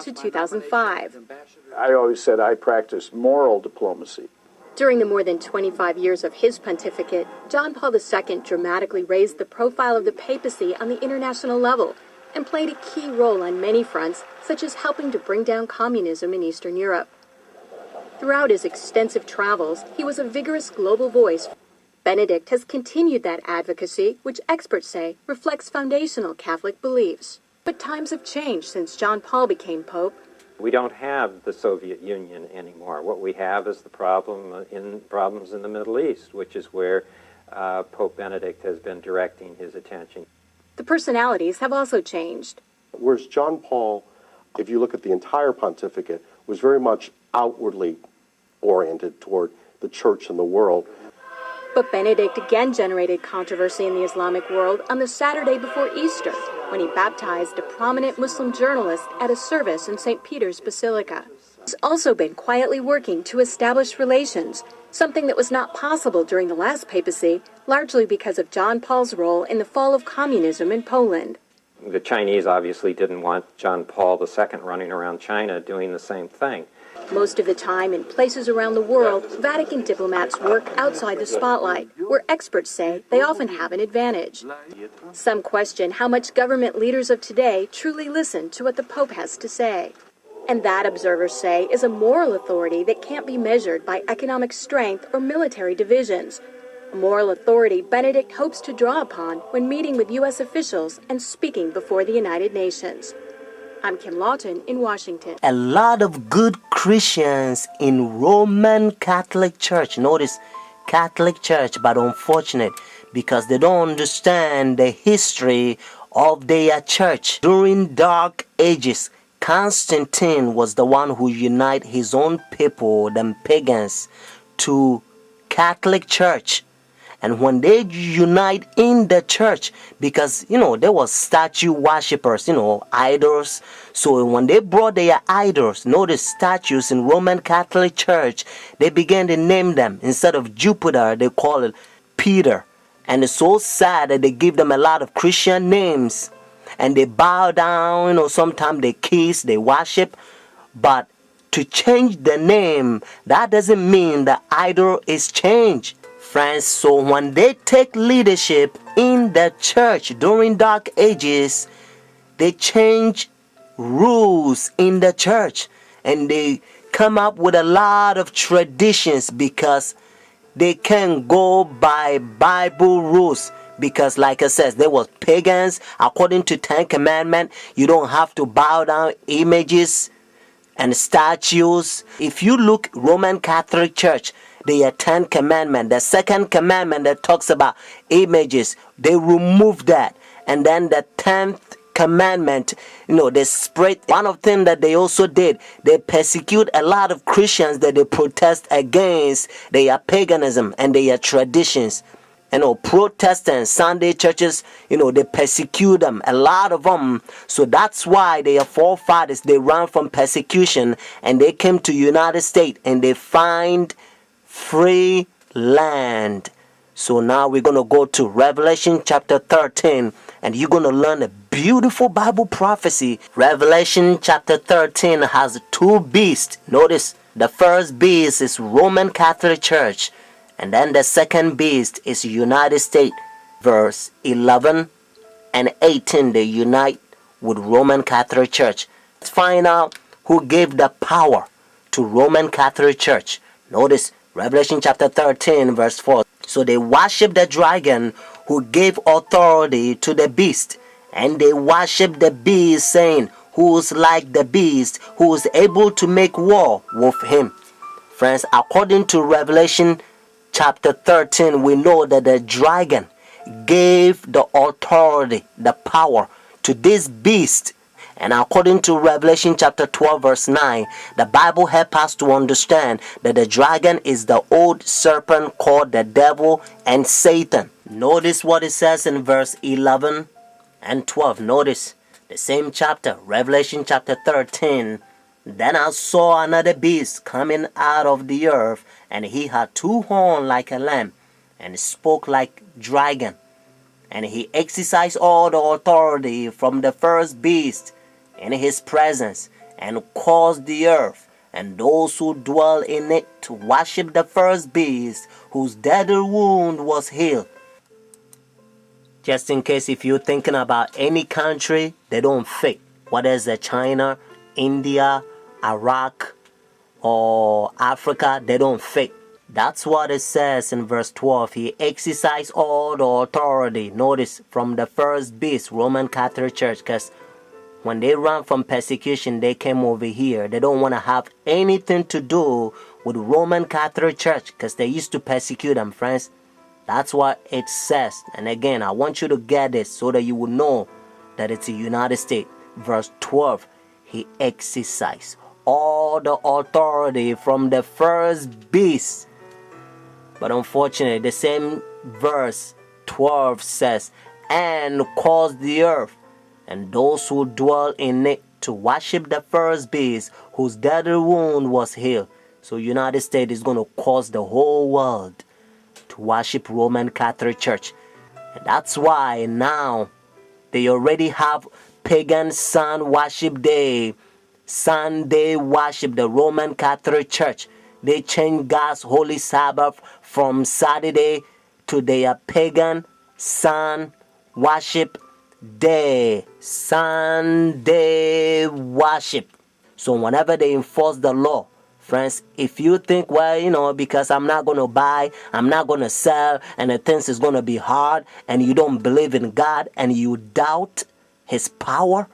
to 2005. I always said I practice moral diplomacy. During the more than 25 years of his pontificate, John Paul II dramatically raised the profile of the papacy on the international level and played a key role on many fronts, such as helping to bring down communism in Eastern Europe. Throughout his extensive travels, he was a vigorous global voice. Benedict has continued that advocacy, which experts say reflects foundational Catholic beliefs. But times have changed since John Paul became Pope. We don't have the Soviet Union anymore. What we have is the problems in the Middle East, which is where Pope Benedict has been directing his attention. The personalities have also changed. Whereas John Paul, if you look at the entire pontificate, was very much outwardly oriented toward the church and the world. But Benedict again generated controversy in the Islamic world on the Saturday before Easter, when he baptized a prominent Muslim journalist at a service in St. Peter's Basilica. He's also been quietly working to establish relations, something that was not possible during the last papacy, largely because of John Paul's role in the fall of communism in Poland. The Chinese obviously didn't want John Paul II running around China doing the same thing. Most of the time, in places around the world, Vatican diplomats work outside the spotlight, where experts say they often have an advantage. Some question how much government leaders of today truly listen to what the Pope has to say. And that, observers say, is a moral authority that can't be measured by economic strength or military divisions. A moral authority Benedict hopes to draw upon when meeting with U.S. officials and speaking before the United Nations. I'm Kim Lawton in Washington. A lot of good Christians in Roman Catholic Church, notice Catholic Church, but unfortunate because they don't understand the history of their church. During Dark Ages, Constantine was the one who united his own people, them pagans, to Catholic Church. And when they unite in the church, because, there was statue worshippers, idols. So when they brought their idols, notice statues in Roman Catholic Church, they began to name them. Instead of Jupiter, they call it Peter. And it's so sad that they give them a lot of Christian names. And they bow down, sometimes they kiss, they worship. But to change the name, that doesn't mean the idol is changed. Friends, so when they take leadership in the church during Dark Ages, they change rules in the church and they come up with a lot of traditions because they can't go by Bible rules. Because like I said, there was pagans. According to Ten Commandments, you don't have to bow down images and statues. If you look Roman Catholic Church, the 10 commandment, the second commandment that talks about images, they removed that. And then the 10th commandment, they spread. One of them that they also did, they persecute a lot of Christians that they protest against their paganism and their traditions. Protestants, Sunday churches, they persecute them, a lot of them. So that's why their forefathers, they ran from persecution and they came to United States and they find free land. So now we're going to go to Revelation chapter 13 and you're going to learn a beautiful Bible prophecy. Revelation chapter 13 has two beasts. Notice the first beast is Roman Catholic Church and then the second beast is United States. Verse 11 and 18 they unite with Roman Catholic Church. Let's find out who gave the power to Roman Catholic Church. Notice Revelation chapter 13 verse 4. So they worship the dragon who gave authority to the beast. And they worship the beast saying, who's like the beast, who is able to make war with him. Friends, according to Revelation chapter 13, we know that the dragon gave the authority, the power to this beast. And according to Revelation chapter 12 verse 9, the Bible helps us to understand that the dragon is the old serpent called the devil and Satan. Notice what it says in verse 11 and 12. Notice the same chapter, Revelation chapter 13. Then I saw another beast coming out of the earth, and he had two horns like a lamb, and spoke like dragon. And he exercised all the authority from the first beast in his presence, and caused the earth and those who dwell in it to worship the first beast whose deadly wound was healed. Just in case if you're thinking about any country, they don't fit. Whether it's China, India, Iraq, or Africa, they don't fit. That's what it says in verse 12. He exercised all the authority, notice, from the first beast, Roman Catholic Church, because when they ran from persecution, they came over here. They don't want to have anything to do with Roman Catholic Church because they used to persecute them, friends. That's what it says. And again, I want you to get this so that you will know that it's the United States. Verse 12, he exercised all the authority from the first beast. But unfortunately, the same verse 12 says, and caused the earth and those who dwell in it to worship the first beast whose deadly wound was healed. So United States is going to cause the whole world to worship Roman Catholic Church. And that's why now they already have pagan sun worship day, Sunday worship, the Roman Catholic Church. They changed God's holy Sabbath from Saturday to their pagan sun worship day, Sunday worship. So whenever they enforce the law, friends, if you think, well, because I'm not going to buy, I'm not going to sell, and the things is going to be hard, and you don't believe in God, and you doubt his power,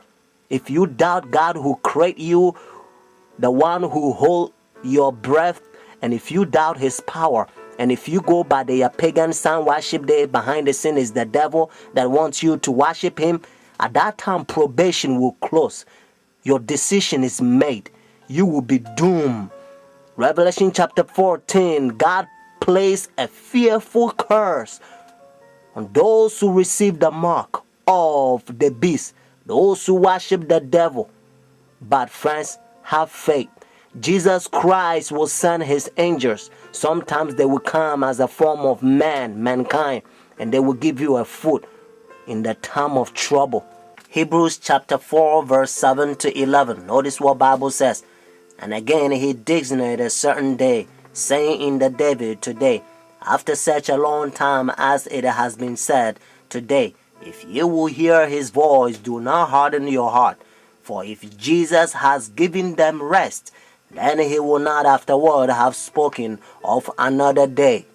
if you doubt God who created you, the one who holds your breath, and if you doubt his power, and if you go by the pagan sun worship day, behind the scene is the devil that wants you to worship him, at that time probation will close. Your decision is made. You will be doomed. Revelation chapter 14, God placed a fearful curse on those who receive the mark of the beast, those who worship the devil. But friends, have faith. Jesus Christ will send his angels. Sometimes they will come as a form of mankind, and they will give you a food in the time of trouble. Hebrews chapter 4 verse 7 to 11. Notice what Bible says. And again he designated a certain day, saying in the David today, after such a long time as it has been said, today, if you will hear his voice, do not harden your heart. For if Jesus has given them rest, then he will not afterward have spoken of another day.